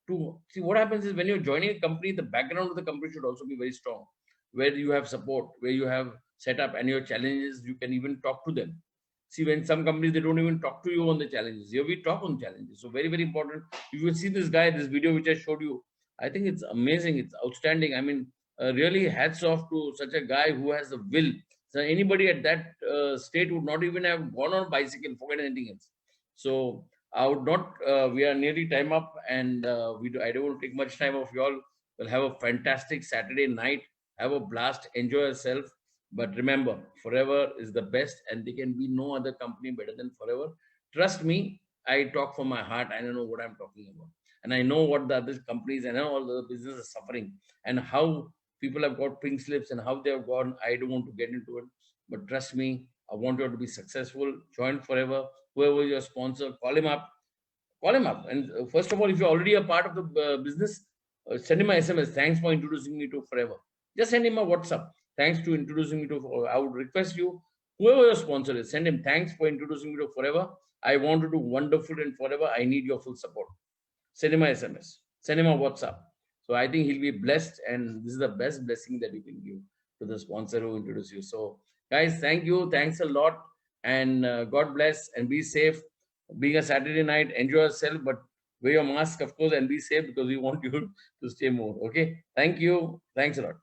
to see. What happens is when you're joining a company, the background of the company should also be very strong, where you have support, where you have set up and your challenges, you can even talk to them. See, when some companies, they don't even talk to you on the challenges. Here we talk on challenges. So very, very important. You will see this guy, this video which I showed you. I think it's amazing. It's outstanding. I mean, really hats off to such a guy who has the will. So anybody at that state would not even have gone on bicycle, forget anything else. So I would not, we are nearly time up, and I don't want to take much time of you all. We'll have a fantastic Saturday night. Have a blast. Enjoy yourself. But remember, Forever is the best, and there can be no other company better than Forever. Trust me, I talk from my heart. I don't know what I'm talking about. And I know what the other companies and all the business are suffering, and how people have got pink slips and how they have gone. I don't want to get into it. But trust me, I want you to be successful. Join Forever. Whoever your sponsor, call him up. Call him up. And first of all, if you're already a part of the business, send him a SMS. Thanks for introducing me to Forever. Just send him a WhatsApp. Thanks to introducing me to. I would request you, whoever your sponsor is, send him thanks for introducing me to Forever. I want to do wonderful in Forever. I need your full support. Send him a SMS. Send him a WhatsApp. So I think he'll be blessed, and this is the best blessing that you can give to the sponsor who introduced you. So, guys, thank you. Thanks a lot, and God bless, and be safe. Being a Saturday night, enjoy yourself, but wear your mask, of course, and be safe, because we want you to stay more. Okay. Thank you. Thanks a lot.